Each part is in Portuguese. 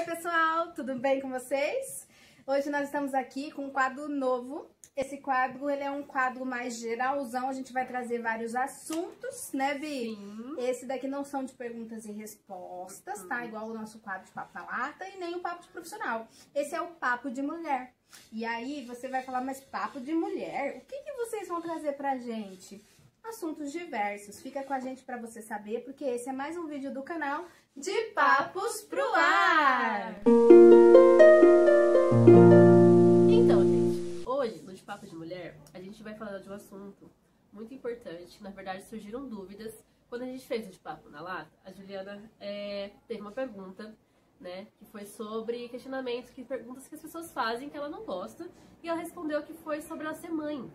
Oi pessoal, tudo bem com vocês? Hoje nós estamos aqui com um quadro novo. Esse quadro, ele é um quadro mais geralzão, a gente vai trazer vários assuntos, né, Vi? Sim. Esse daqui não são de perguntas e respostas, tá? Igual o nosso quadro de papo na lata e nem o papo de profissional. Esse é o papo de mulher. E aí você vai falar, mas papo de mulher? O que vocês vão trazer pra gente? Assuntos diversos. Fica com a gente pra você saber, porque esse é mais um vídeo do canal de Papos pro Ar! Então, gente, hoje, no De Papo de Mulher, a gente vai falar de um assunto muito importante. Na verdade, surgiram dúvidas. Quando a gente fez o De Papo na Lata, a Juliana teve uma pergunta, né, que foi sobre questionamentos, perguntas que as pessoas fazem que ela não gosta, e ela respondeu que foi sobre ela ser mãe,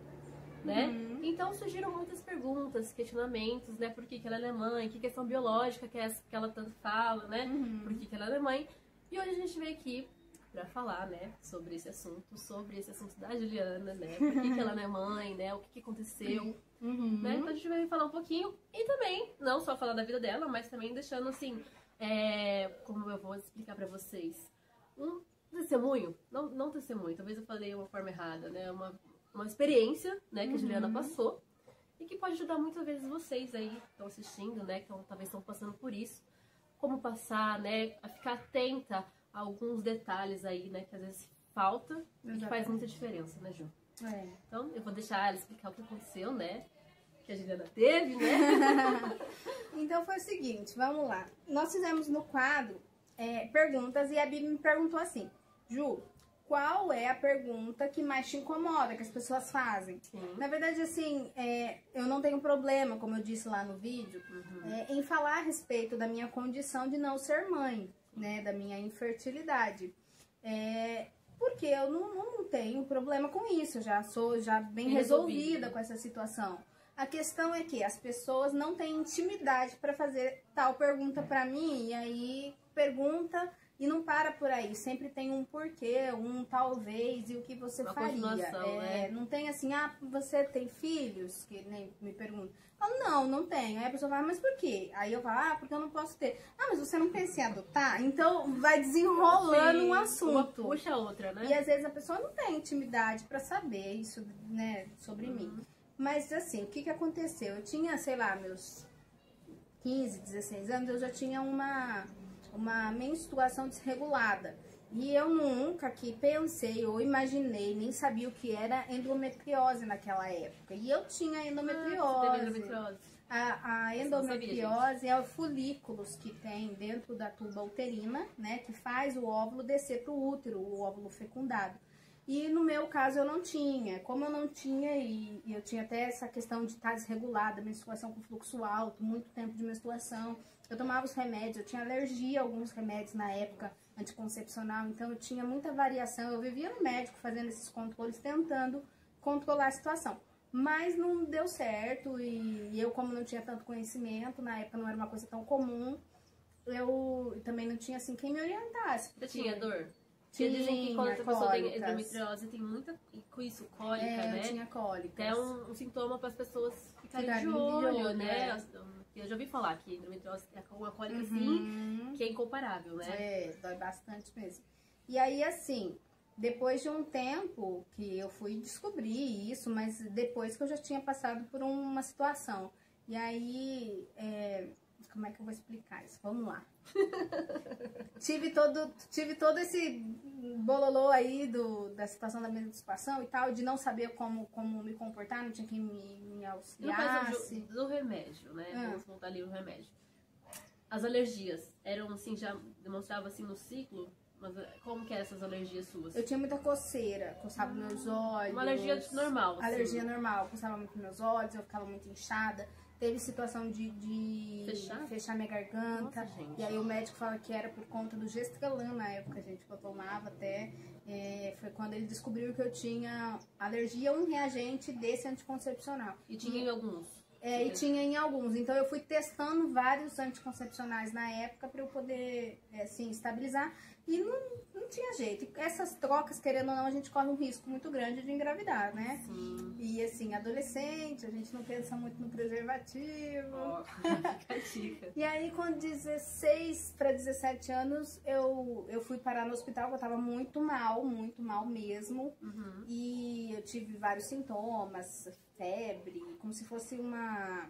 né? Então surgiram muitas perguntas, questionamentos, né? Por que ela é mãe, que questão biológica que é essa que ela tanto fala, né? Por que ela é mãe? E hoje a gente veio aqui pra falar, né, sobre esse assunto da Juliana, né? Por que ela não é mãe, né? O que aconteceu, né? Então a gente vai falar um pouquinho e também, não só falar da vida dela, mas também deixando assim, como eu vou explicar pra vocês, um testemunho, não testemunho, talvez eu falei uma forma errada, né? Uma experiência, né, que a Juliana passou e que pode ajudar muitas vezes vocês aí que estão assistindo, né, que talvez estão passando por isso, como passar, né, a ficar atenta a alguns detalhes aí, né, que às vezes falta e que faz muita diferença, né, Ju? Então, eu vou deixar ela explicar o que aconteceu, né, que a Juliana teve, né? Então foi o seguinte, vamos lá. Nós fizemos no quadro perguntas e a Bibi me perguntou assim, Ju, qual é a pergunta que mais te incomoda, que as pessoas fazem? Sim. Na verdade, assim, eu não tenho problema, como eu disse lá no vídeo, em falar a respeito da minha condição de não ser mãe, né, da minha infertilidade. Porque eu não tenho problema com isso, eu já sou bem resolvida com essa situação. A questão é que as pessoas não têm intimidade para fazer tal pergunta para mim, e aí pergunta e não para por aí, sempre tem um porquê, um talvez, e o que você faria. Não tem assim, você tem filhos? Que nem me perguntam. Eu falo, não tenho. Aí a pessoa fala, mas por quê? Aí eu falo, porque eu não posso ter. Mas você não pensa em adotar? Então vai desenrolando um assunto. Uma puxa a outra, né? E às vezes a pessoa não tem intimidade pra saber isso, né, sobre mim. Mas assim, o que aconteceu? Eu tinha, sei lá, meus 15, 16 anos, eu já tinha uma menstruação desregulada. E eu nunca que pensei ou imaginei, nem sabia o que era endometriose naquela época. E eu tinha endometriose. A endometriose é os folículos que tem dentro da tuba uterina, né, que faz o óvulo descer para o útero, o óvulo fecundado. E no meu caso eu não tinha. Como eu não tinha, e eu tinha até essa questão de estar desregulada, menstruação com fluxo alto, muito tempo de menstruação, eu tomava os remédios, eu tinha alergia a alguns remédios na época anticoncepcional, então eu tinha muita variação. Eu vivia no médico fazendo esses controles, tentando controlar a situação. Mas não deu certo e eu, como não tinha tanto conhecimento, na época não era uma coisa tão comum, eu também não tinha assim quem me orientasse. Você tinha dor? Porque dizem que quando a pessoa tem endometriose tem muita com isso, cólica, né? Eu tinha cólicas. É um sintoma para as pessoas ficarem de olho, né? Eu já ouvi falar que endometriose é uma cólica assim, que é incomparável, né? Dói bastante mesmo. E aí, assim, depois de um tempo que eu fui descobrir isso, mas depois que eu já tinha passado por uma situação. E aí, como é que eu vou explicar isso? Vamos lá. tive todo esse bololô aí da situação da menstruação e tal, de não saber como me comportar, não tinha quem me auxiliasse. Do remédio, né? Vamos voltar ali no remédio. As alergias eram assim, já demonstrava assim no ciclo, mas como que eram essas alergias suas? Eu tinha muita coceira, coçava meus olhos. Uma alergia normal, assim. Alergia normal, coçava muito meus olhos, eu ficava muito inchada. Teve situação de fechar minha garganta. Nossa, gente. E aí o médico fala que era por conta do Gestralan na época, gente, que eu tomava até. Foi quando ele descobriu que eu tinha alergia a um reagente desse anticoncepcional. E tinha alguns? E tinha em alguns. Então eu fui testando vários anticoncepcionais na época para eu poder, assim, estabilizar. E não tinha jeito. E essas trocas, querendo ou não, a gente corre um risco muito grande de engravidar, né? Sim. E assim, adolescente, a gente não pensa muito no preservativo. Fica a dica. E aí, com 16 para 17 anos, eu fui parar no hospital, porque eu tava muito mal mesmo. E eu tive vários sintomas, febre, como se fosse uma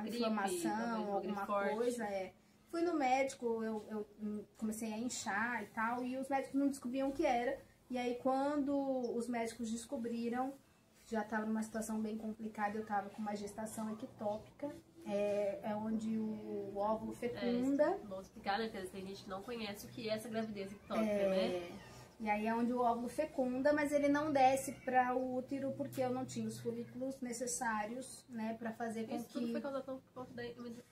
gripe, inflamação, alguma coisa. Fui no médico, eu comecei a inchar e tal, e os médicos não descobriam o que era. E aí, quando os médicos descobriram, já estava numa situação bem complicada, eu estava com uma gestação ectópica, onde o óvulo fecunda. Vamos explicar, né? Porque tem gente que não conhece o que é essa gravidez ectópica, né? E aí é onde o óvulo fecunda, mas ele não desce para o útero porque eu não tinha os folículos necessários, né, para fazer com Isso tudo que... foi causado por conta da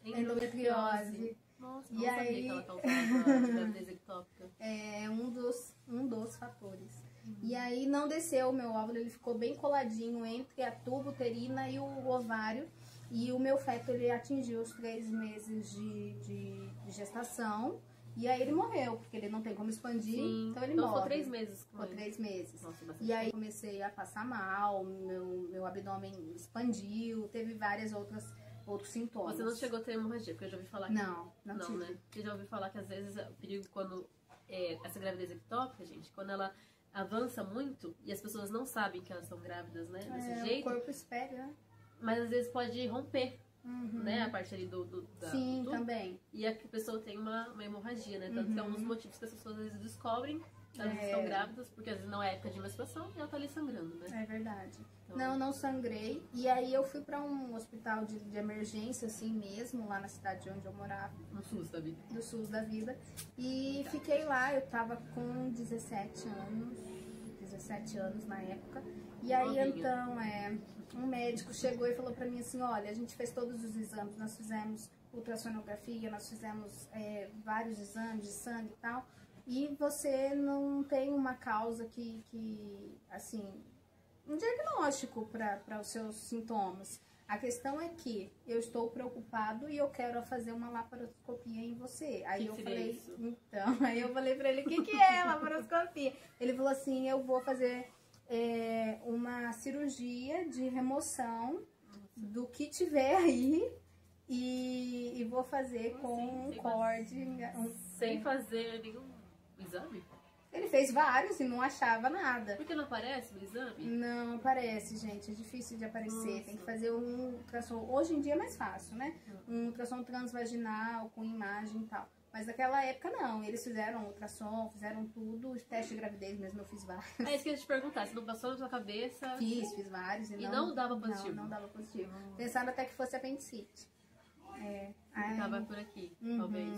endometriose. Nossa, E não sabia aí... que ela causava gravidez ectópica. É um dos fatores. E aí não desceu o meu óvulo, ele ficou bem coladinho entre a tuba uterina e o ovário. E o meu feto, ele atingiu os 3 meses de gestação. E aí ele morreu, porque ele não tem como expandir, então ele morre. Ficou 3 meses. Ficou 3 meses. Nossa, e aí comecei a passar mal, meu abdômen expandiu, teve vários outros sintomas. Você não chegou a ter hemorragia, porque eu já ouvi falar que... Não tive. Né? Porque eu já ouvi falar que às vezes o perigo quando... essa gravidez ectópica, gente, quando ela avança muito e as pessoas não sabem que elas estão grávidas, né? Desse jeito. O corpo espera, né? Mas às vezes pode romper. Né, a parte ali Sim, do também. E a pessoa tem uma hemorragia, né? Tanto que é um dos motivos que as pessoas às vezes descobrem que elas estão grávidas, porque às vezes não é época de menstruação e ela tá ali sangrando, né? É verdade. Então... Não sangrei. E aí eu fui pra um hospital de emergência, assim mesmo, lá na cidade onde eu morava. No SUS da vida. Do SUS da vida. E fiquei lá, eu tava com 17 anos na época. E aí então, um médico chegou e falou pra mim assim, olha, a gente fez todos os exames, nós fizemos ultrassonografia, nós fizemos vários exames de sangue e tal, e você não tem uma causa que assim, um diagnóstico para os seus sintomas. A questão é que eu estou preocupado e eu quero fazer uma laparoscopia em você. Aí eu falei, aí eu falei pra ele, o que é laparoscopia? Ele falou assim, eu vou fazer uma cirurgia de remoção do que tiver aí e vou fazer com um corte. Sem fazer nenhum exame? Ele fez vários e não achava nada. Por que não aparece no exame? Não aparece, gente. É difícil de aparecer. Tem que fazer um ultrassom. Hoje em dia é mais fácil, né? Um ultrassom transvaginal com imagem e tal. Mas naquela época não. Eles fizeram ultrassom, fizeram tudo. Teste de gravidez mesmo eu fiz vários. É isso que eu ia te perguntar. Você não passou na sua cabeça? Fiz vários. E não dava positivo? Não dava positivo. Pensaram até que fosse apendicite. Tava por aqui, talvez.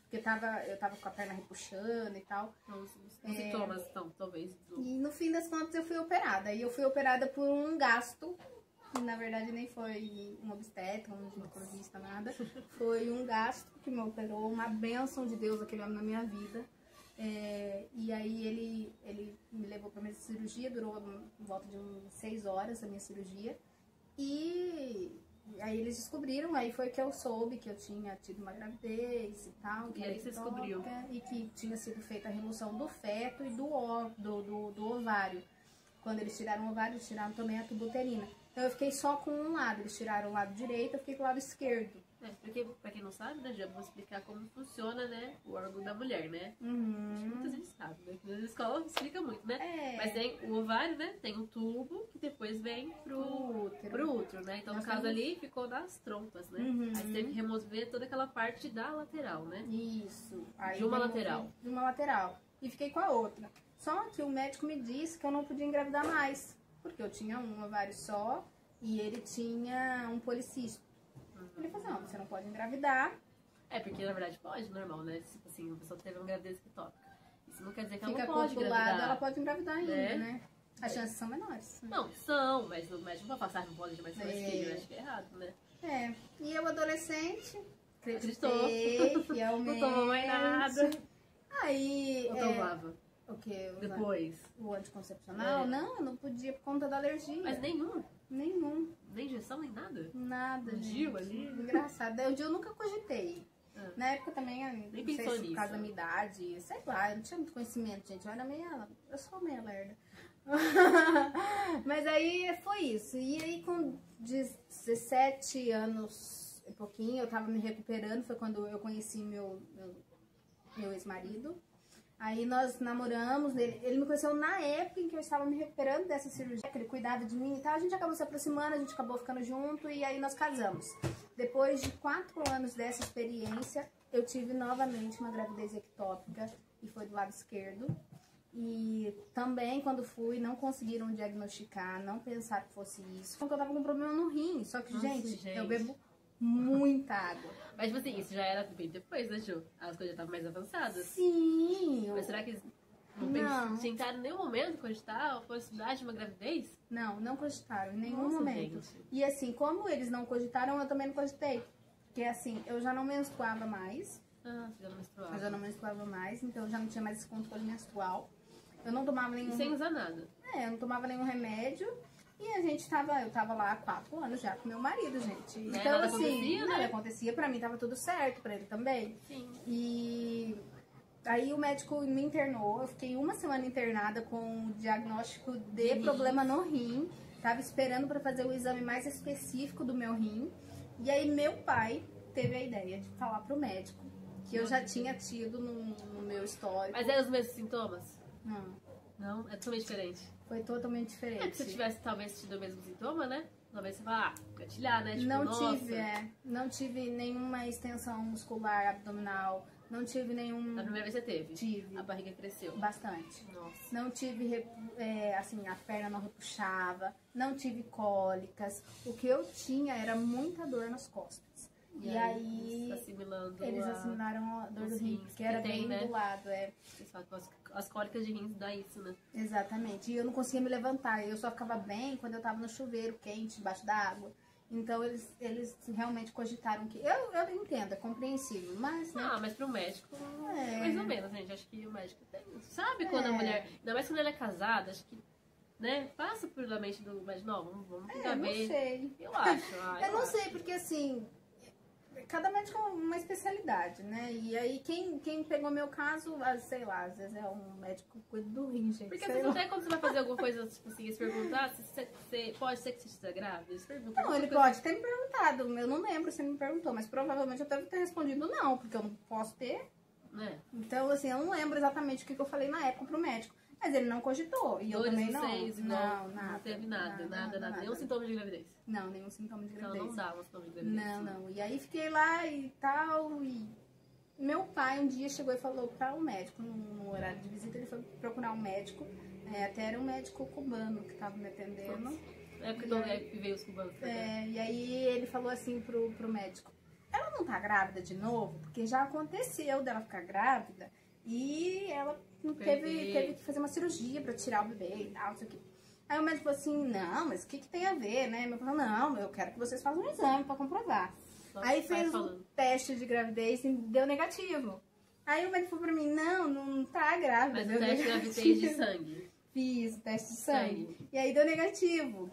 Porque eu tava com a perna repuxando e tal. Os sintomas, então, talvez. E no fim das contas eu fui operada. E eu fui operada por um gasto, que na verdade nem foi um obstetra, um ginecologista, nada. Foi um gasto que me operou, uma bênção de Deus aquele homem na minha vida. E aí ele me levou pra minha cirurgia, durou em volta de 6 horas a minha cirurgia. E aí eles descobriram, aí foi que eu soube que eu tinha tido uma gravidez e tal. E aí você descobriu? E que tinha sido feita a remoção do feto e do ovário. Quando eles tiraram o ovário, eles tiraram também a tuba uterina. Então eu fiquei só com um lado, eles tiraram o lado direito, eu fiquei com o lado esquerdo. Porque, pra quem não sabe, né, já vou explicar como funciona, né, o órgão da mulher, né? Acho que muita gente sabe, né? Na escola explica muito, né? Mas tem o ovário, né? Tem um tubo que depois vem pro útero, né? Então, no caso ali, ficou nas trompas, né? Aí você teve que remover toda aquela parte da lateral, né? Isso. Aí de uma lateral. De uma lateral. E fiquei com a outra. Só que o médico me disse que eu não podia engravidar mais. Porque eu tinha um ovário só e ele tinha um policístico. Ele falou, não, você não pode engravidar. Porque na verdade pode, normal, né? Tipo assim, a pessoa teve uma gravidez ectópica. Isso não quer dizer que ela Fica não pode engravidar. ela pode engravidar ainda, né? As chances são menores. Não, são, mas o médico não vai passar, não pode mais ter mais filho, eu acho que é errado, né? E eu adolescente, Acreditou. acreditei fielmente. Não tomou mais nada. Aí... Não tomava. O que? Depois. O anticoncepcional? É. Não, eu não podia por conta da alergia. Mas nenhum? Nenhum. Nem injeção, nem nada? Nada, Um gente. DIU ali? Engraçado. O DIU eu nunca cogitei. Ah. Na época também, eu Nem não pensou sei se por nisso. causa da minha idade, sei lá, eu não tinha muito conhecimento, gente. Eu era meio. Eu sou meio lerda. Mas aí foi isso. E aí com 17 anos e pouquinho, eu tava me recuperando. Foi quando eu conheci meu ex-marido. Aí nós namoramos, ele me conheceu na época em que eu estava me recuperando dessa cirurgia, que ele cuidava de mim e tal. A gente acabou se aproximando, a gente acabou ficando junto e aí nós casamos. Depois de 4 anos dessa experiência, eu tive novamente uma gravidez ectópica e foi do lado esquerdo. E também, quando fui, não conseguiram diagnosticar, não pensaram que fosse isso. Porque eu tava com um problema no rim. Só que, Nossa, gente, eu bebo muita água. Mas, tipo assim, isso já era bem depois, né, Ju? As coisas já estavam mais avançadas. Sim. Mas será que eles Não. tentaram em nenhum momento cogitar a possibilidade de uma gravidez? Não, não cogitaram em nenhum Nossa, momento. gente. E assim, como eles não cogitaram, eu também não cogitei. Porque assim, eu já não menstruava mais. Ah, você já não menstruava. Eu já não menstruava mais, então eu já não tinha mais esse controle menstrual. Eu não tomava nenhum. E sem usar nada. Eu não tomava nenhum remédio. E eu tava lá há 4 anos já com meu marido, gente. Então, nada assim, acontecia, nada né? acontecia, pra mim tava tudo certo, pra ele também. Sim. E aí o médico me internou, eu fiquei 1 semana internada com o diagnóstico de problema no rim. Tava esperando pra fazer o exame mais específico do meu rim. E aí meu pai teve a ideia de falar pro médico que eu já tinha tido no meu histórico. Mas eram os mesmos sintomas? Não, Não? É totalmente diferente. foi totalmente É que diferente. se eu tivesse talvez tido o mesmo sintoma, né? Talvez você fala, gatilhar, né? Tipo, Não nossa. não tive nenhuma extensão muscular abdominal, não tive nenhum... Na primeira vez você teve? Tive. A barriga cresceu. Bastante. Nossa. Não tive, assim, a perna não repuxava, não tive cólicas. O que eu tinha era muita dor nas costas. E aí assimilando eles assimilaram a dor do os rim, rins, que era que tem, bem né? do lado, Vocês falam que as cólicas de rins dá isso, né? Exatamente. E eu não conseguia me levantar. Eu só ficava bem quando eu tava no chuveiro quente, debaixo da água. Então eles realmente cogitaram que... Eu entendo, é compreensível, mas... Né? Ah, mas pro médico, mais ou menos, gente. Acho que o médico tem... Sabe quando a mulher... Ainda mais quando ela é casada, acho que... Né? Passa pela mente do médico. Não, vamos tentar não ver. sei. Eu acho. Eu não sei, porque assim... Cada médico é uma especialidade, né? E aí, quem pegou meu caso, sei lá, às vezes é um médico que cuida do rim, gente. Porque sei lá. até quando você vai fazer alguma coisa, tipo assim, eles perguntar se você pode ser que você esteja grávida, eles perguntam. Não, ele pode ter me perguntado. Eu não lembro se ele me perguntou, mas provavelmente eu devo ter respondido não, porque eu não posso ter. Né? Então, assim, eu não lembro exatamente o que eu falei na época pro médico. Mas ele não cogitou. E eu Dores também nos não. seios, Não, não nada. teve nada. Nenhum sintoma de gravidez. Não, nenhum sintoma de Então gravidez. não dá um sintoma de gravidez. Não. E aí fiquei lá e tal. E meu pai um dia chegou e falou para o médico, no horário de visita, ele foi procurar um médico. Até era um médico cubano que estava me atendendo. É porque todo é que veio os cubanos também. E aí ele falou assim pro médico: ela não tá grávida de novo? Porque já aconteceu dela ficar grávida e ela teve que fazer uma cirurgia pra tirar o bebê e tal, não sei o quê. Aí o médico falou assim: não, mas o que tem a ver, né? Meu pai falou: não, eu quero que vocês façam um exame pra comprovar. Nossa, Aí fez um teste de gravidez e deu negativo. Aí o médico falou pra mim: não tá grávida. Mas deu o teste de negativo. gravidez de sangue. Fiz o teste de sangue. E aí deu negativo,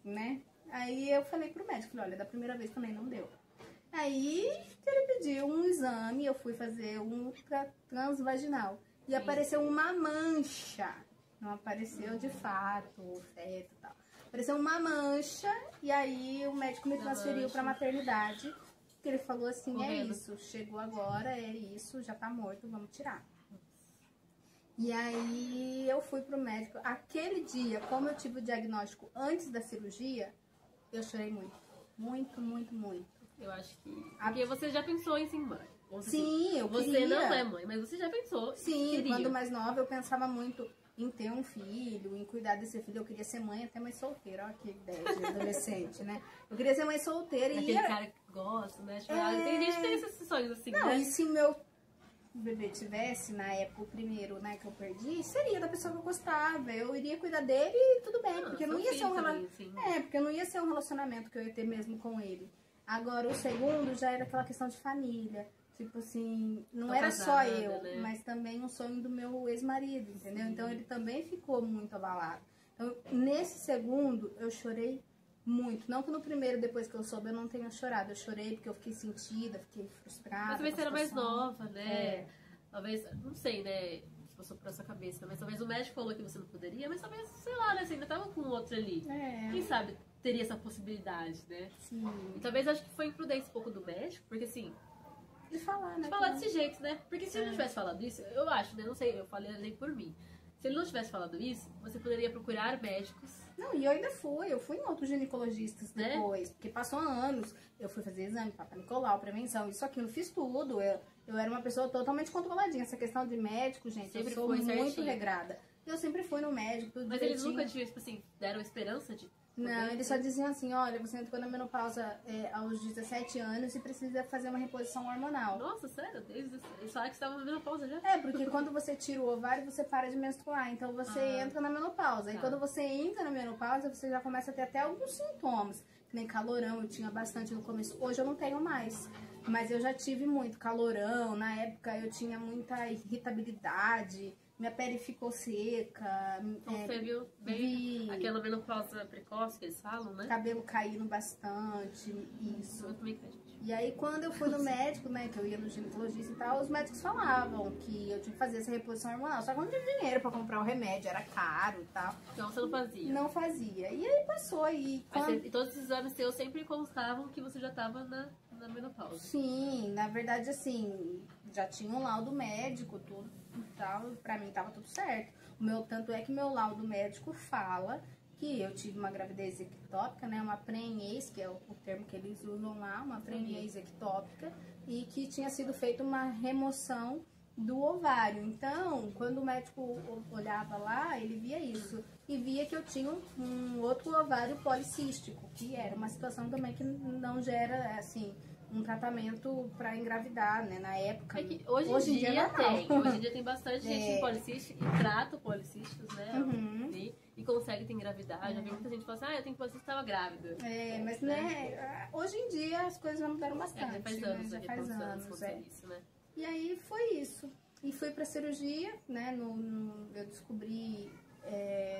né? Aí eu falei pro médico: olha, da primeira vez também não deu. Aí ele pediu um exame, eu fui fazer um ultra transvaginal. E apareceu uma mancha. Não apareceu de fato, o feto e tal. Apareceu uma mancha e aí o médico me transferiu pra maternidade. Que ele falou assim: Correndo. é isso, chegou agora, é isso, já tá morto, vamos tirar. E aí eu fui pro médico. Aquele dia, como eu tive o diagnóstico antes da cirurgia, eu chorei muito. Muito. Eu acho que... Porque você já pensou em ser mãe. Sim, eu Você queria. não é mãe, mas você já pensou. Sim, queria. quando mais nova eu pensava muito em ter um filho, em cuidar desse filho. Eu queria ser mãe, até mãe solteira. Olha que ideia de adolescente, né? Eu queria ser mãe solteira. Aquele e cara que gosta, né? Tem gente que tem esses sonhos assim, não, né? e se meu bebê tivesse, na época, o primeiro, né, que eu perdi, seria da pessoa que eu gostava. Eu iria cuidar dele e tudo bem, porque não ia ser um relacionamento. Porque não ia ser um relacionamento que eu ia ter mesmo com ele. Agora, o segundo já era aquela questão de família. tipo assim, não Tô era só casada, eu, né? mas também um sonho do meu ex-marido, entendeu? Então ele também ficou muito abalado. Então, nesse segundo, eu chorei muito. Não que no primeiro, depois que eu soube, eu não tenha chorado. Eu chorei porque eu fiquei sentida, fiquei frustrada. Mas talvez com você a era mais situação. nova, né? É. Talvez, não sei, né? Se passou por essa cabeça, mas talvez o médico falou que você não poderia, mas talvez, sei lá, né? Você ainda tava com outro ali. É. Quem sabe teria essa possibilidade, né? Sim. E talvez acho que foi imprudência um pouco do médico, porque assim, E falar, né? de falar que- desse jeito, né? Porque se ele não tivesse falado isso, eu acho, né? Não sei, eu falei por mim. Se ele não tivesse falado isso, você poderia procurar médicos. Não, e eu ainda fui. Eu fui em outros ginecologistas Né? depois. Porque passou anos. Eu fui fazer exame, Papa Nicolau, prevenção, isso, aquilo, fiz tudo. Eu era uma pessoa totalmente controladinha. Essa questão de médico, gente, Sempre eu sou foi muito certinho. regrada. Eu sempre fui no médico, tudo Mas eles direitinho. nunca te, tipo assim, deram esperança de. Não, eles só diziam assim, olha, você entrou na menopausa aos 17 anos e precisa fazer uma reposição hormonal. Nossa, sério? Eles falaram que você estava na menopausa já? É, porque quando você tira o ovário, você para de menstruar. Então você entra na menopausa. E Tá. quando você entra na menopausa, você já começa a ter até alguns sintomas. Que nem calorão, eu tinha bastante no começo. Hoje eu não tenho mais. Mas eu já tive muito calorão. Na época eu tinha muita irritabilidade. Minha pele ficou seca. Então é, você viu bem vi aquela menopausa precoce que eles falam, né? cabelo caindo bastante. Isso. Eu também quero, gente. E aí, quando eu fui no médico, né, que eu ia no ginecologista e tal, os médicos falavam que eu tinha que fazer essa reposição hormonal. Só que eu não tinha dinheiro pra comprar o remédio, era caro e tal. Então você não fazia. Não fazia. E aí passou e Mas quando... e todos esses exames seus sempre constavam que você já estava na menopausa. Sim, na verdade, assim, já tinha um laudo médico, tudo e tal, pra mim tava tudo certo. Tanto é que meu laudo médico fala que eu tive uma gravidez ectópica, né, uma prenhez, que é o termo que eles usam lá, uma prenhez ectópica, e que tinha sido feita uma remoção do ovário. Então, quando o médico olhava lá, ele via isso. E via que eu tinha um outro ovário policístico, que era uma situação também que não gera, assim, um tratamento para engravidar, né? Na época. É que hoje em dia é normal. tem. Hoje em dia tem bastante gente em policístico e trata o policísticos, né? Uhum. E consegue ter engravidar. Já vi muita gente falando assim, eu tenho policístico, estava grávida. É, mas né, hoje em dia as coisas já mudaram bastante. Já faz né? anos, Já né? faz Anos anos, aconteceu é. isso, né? E aí foi isso. E fui pra cirurgia, né? Eu descobri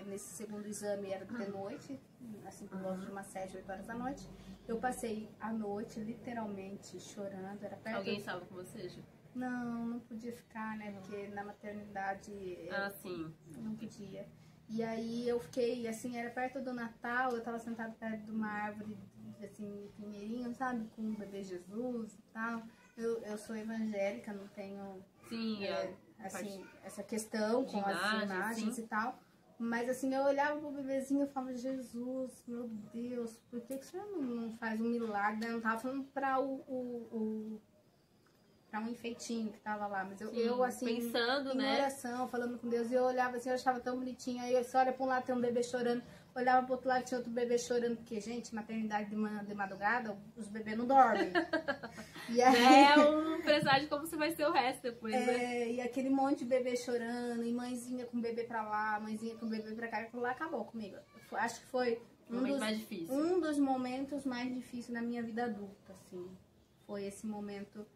nesse segundo exame, era de noite, assim por volta de umas 7, 8 horas da noite. Eu passei a noite literalmente chorando. Era perto. Alguém estava com você, Ju? Não podia ficar, né? Porque na maternidade Ah, sim. não podia. E aí eu fiquei, assim, era perto do Natal, eu tava sentada perto de uma árvore, assim, pinheirinho, sabe? Com o bebê Jesus e tal. Eu sou evangélica, não tenho, Sim, assim, essa questão de com as imagem, imagens sim. e tal. Mas, assim, eu olhava pro bebezinho e falava, Jesus, meu Deus, por que o senhor não faz um milagre? Eu não tava falando pra pra um enfeitinho que tava lá, mas Sim, eu assim, pensando, em né? oração, falando com Deus, e eu olhava assim, eu achava tão bonitinho, aí você olha pra um lado tem um bebê chorando, olhava pro outro lado tinha outro bebê chorando, porque, gente, maternidade de madrugada, os bebês não dormem. E aí, É um presságio de como você vai ser o resto depois, né? e aquele monte de bebê chorando, e mãezinha com bebê pra lá, mãezinha com bebê pra cá, e aquilo lá acabou comigo. Acho que foi O momento mais difícil. um dos momentos mais difíceis da minha vida adulta, assim. Foi esse momento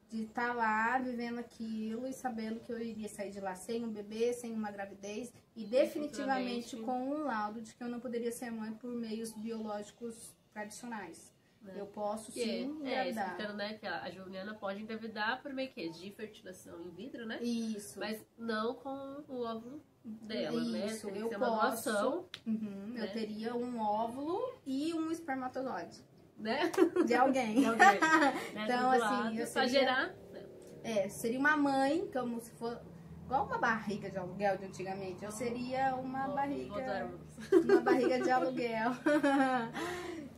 de estar lá, vivendo aquilo e sabendo que eu iria sair de lá sem um bebê, sem uma gravidez e definitivamente com um laudo de que eu não poderia ser mãe por meios biológicos tradicionais. Eu posso sim engravidar. explicando, né, que a Juliana pode engravidar por meio que de fertilização in vitro, né? Isso. Mas não com o óvulo dela, né? Isso, Tem que eu ser uma doação, né? Eu teria um óvulo e um espermatozoide né? de alguém. De alguém, né? Então, Do assim, lado, eu pra seria- gerar. Seria uma mãe, como se for igual uma barriga de aluguel de antigamente. Eu seria uma Vou dar uma barriga de aluguel.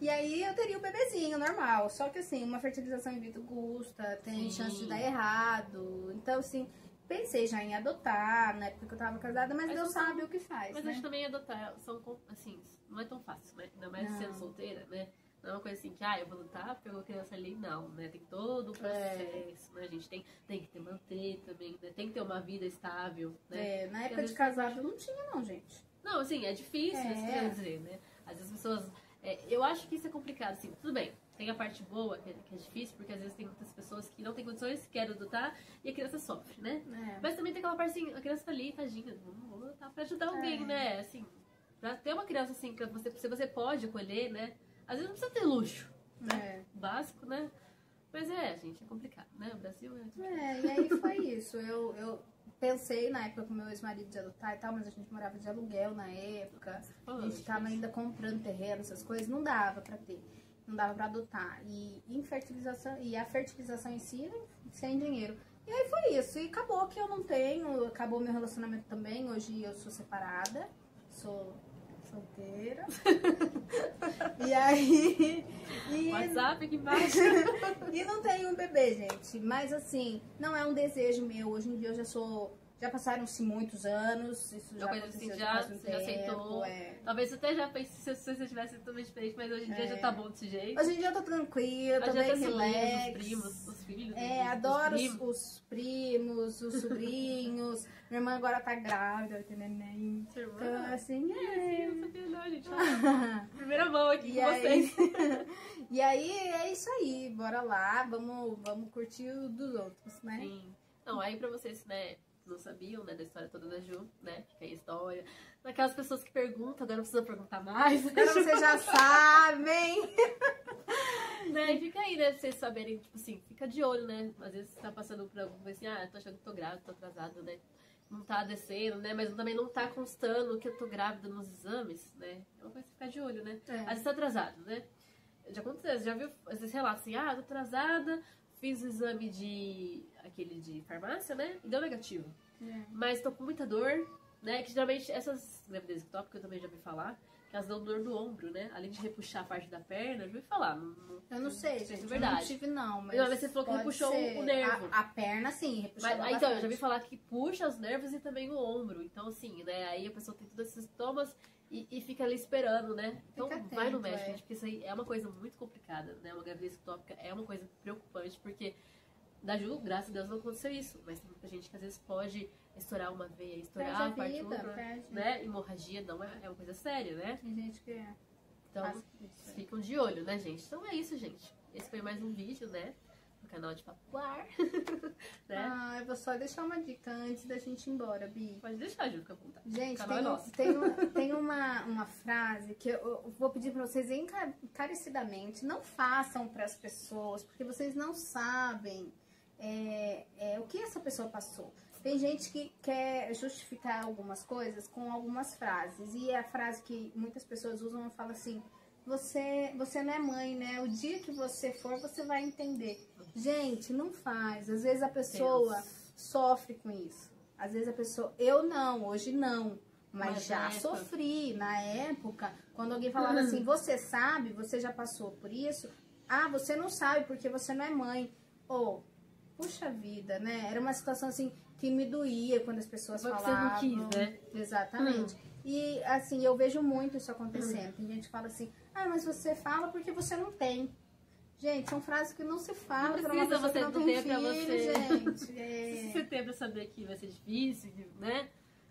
E aí eu teria o bebezinho normal. Só que assim, uma fertilização in vitro custa, tem Sim. chance de dar errado. Então, assim, pensei já em adotar na época que eu tava casada, mas Mas Deus não- sabe o que faz, Mas né? acho que também adotar assim, não é tão fácil, né? Ainda mais Não. sendo solteira, né? Não é uma coisa assim que, eu vou adotar, pegou criança ali, não, né? Tem todo um processo, né? A gente tem que ter manter também, né? Tem que ter uma vida estável, né? Na Porque época às de vezes casado não tinha não, gente. Não, assim, é difícil, isso quer dizer, né? Às vezes as pessoas... eu acho que isso é complicado, assim, tudo bem. tem a parte boa, que é difícil, porque às vezes tem muitas pessoas que não têm condições, querem adotar, e a criança sofre, né? Mas também tem aquela parte assim, a criança tá ali, tadinha, vamos adotar pra ajudar alguém, né? Assim, pra ter uma criança assim, pra você, se você pode acolher, né? Às vezes não precisa ter luxo, né? Básico, né? Mas gente, é complicado, né? O Brasil é complicado. E aí foi isso. Eu pensei na época com meu ex-marido de adotar e tal, mas a gente morava de aluguel na época. A gente tava ainda comprando terreno, essas coisas, não dava pra ter. Não dava pra adotar. E a fertilização em si, sem dinheiro. E aí foi isso. E acabou que eu não tenho, acabou meu relacionamento também. Hoje eu sou separada, sou solteira. E aí... WhatsApp aqui embaixo. E não tenho um bebê, gente. Mas assim, não é um desejo meu. Hoje em dia eu já passaram-se muitos anos. Isso já aconteceu assim, faz um você já tempo, aceitou. Talvez você até já pense se você tivesse totalmente diferente, mas hoje em dia já tá bom desse jeito. Hoje em dia eu tô tranquila, tô bem relax. Os primos, os filhos. Adoro os primos, os sobrinhos. Minha irmã agora tá grávida, vai ter neném. Sua irmã? Então, assim, não sabia não, gente. Primeira mão aqui com aí, vocês. E aí, é isso aí. Bora lá, vamos curtir o dos outros, né? Sim. Não, aí pra vocês, né, não sabiam, né, da história toda da Ju, né, fica aí a história. Daquelas pessoas que perguntam, agora não precisa perguntar mais. Agora vocês já sabem. Né, e fica aí, né, pra vocês saberem, tipo assim, fica de olho, né, às vezes você tá passando por alguma coisa assim, tô achando que tô grávida, tô atrasada, né, não tá descendo, né, mas também não tá constando que eu tô grávida nos exames, né, é uma coisa que ficar de olho, né, às vezes tá atrasado, né, já aconteceu, já viu, às vezes relatos assim, tô atrasada, fiz o exame aquele de farmácia, né, e deu negativo, mas tô com muita dor, né, que geralmente essas gravidezes ectópicas eu também já ouvi falar, que elas dão dor no ombro, né? Além de repuxar a parte da perna, eu já ouvi falar. Eu não sei, gente. É verdade. Eu não tive, não. Mas você falou que repuxou o nervo. A perna, sim, repuxou bastante. Então, eu já ouvi falar que puxa os nervos e também o ombro. Então, assim, né? Aí a pessoa tem todos esses sintomas e fica ali esperando, né? Então, vai no médico, gente, porque isso aí é uma coisa muito complicada, né? Uma gravidez ectópica é uma coisa preocupante, porque da Ju, graças a Deus, não aconteceu isso. Mas tem muita gente que às vezes pode estourar uma veia, estourar a parte outra, né? Hemorragia não é uma coisa séria, né? Tem gente que então, ficam de olho, né, gente? Então é isso, gente. Esse foi mais um vídeo, né? No canal de Papuar. Né? Eu vou só deixar uma dica antes da gente ir embora, Bi. Pode deixar, Ju, fica à vontade. Gente, tem uma frase que eu vou pedir pra vocês encarecidamente. Não façam pras pessoas, porque vocês não sabem o que essa pessoa passou. Tem gente que quer justificar algumas coisas com algumas frases. E a frase que muitas pessoas usam fala assim: você não é mãe, né? O dia que você for, você vai entender. Gente, não faz. Às vezes a pessoa sofre com isso. Às vezes a pessoa... Eu não, hoje não. Mas já sofri. Na época, quando alguém falava assim, você sabe, você já passou por isso. Você não sabe porque você não é mãe. Puxa vida, né? Era uma situação assim que me doía quando as pessoas falavam. Você não quis, né? Exatamente. E assim, eu vejo muito isso acontecendo. Tem gente que fala assim, mas você fala porque você não tem. Gente, são frases que não se falam. Não precisa você não ter pra você. Gente. Se você tem pra saber que vai ser difícil, né?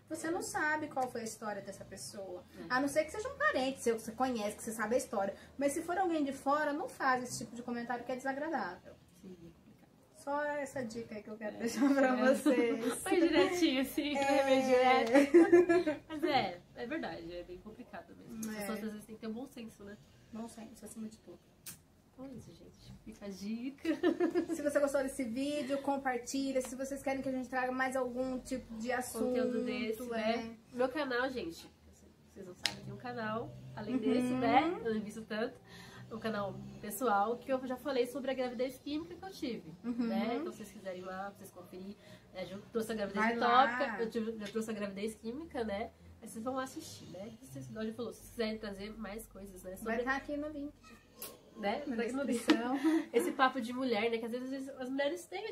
Você não sabe qual foi a história dessa pessoa. A não ser que seja um parente seu, que você conhece, que você sabe a história. Mas se for alguém de fora, não faz esse tipo de comentário que é desagradável. Sim. Só essa dica aí que eu quero deixar pra vocês. Foi direitinho, assim, bem direto. Mas é verdade, é bem complicado mesmo. As pessoas às vezes têm que ter um bom senso, né? Bom senso, acima de tudo. Então é isso, gente. Fica a dica. Se você gostou desse vídeo, compartilha. Se vocês querem que a gente traga mais algum tipo de assunto. Conteúdo desse, né? Meu canal, gente, vocês não sabem, tem um canal, além desse, né? Eu não invisto tanto. Um canal pessoal que eu já falei sobre a gravidez química que eu tive, né? Então, se vocês quiserem ir lá, pra vocês conferir. Eu trouxe a gravidez ectópica, eu já trouxe a gravidez química, né? Aí vocês vão lá assistir, né? Vocês, igual a gente falou, se vocês quiserem trazer mais coisas, né? Vai estar aqui no link. Né? Na descrição. Esse papo de mulher, né? Que às vezes as mulheres têm,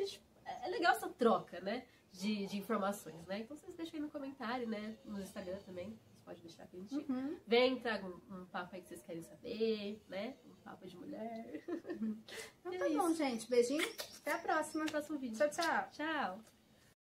é legal essa troca, né? De informações, né? Então vocês deixam aí no comentário, né? No Instagram também. Pode deixar que a gente vem, traga um papo aí que vocês querem saber, né? Um papo de mulher. Então tá bom, gente. Beijinho. Até a próxima. No próximo vídeo. Tchau, tchau. Tchau.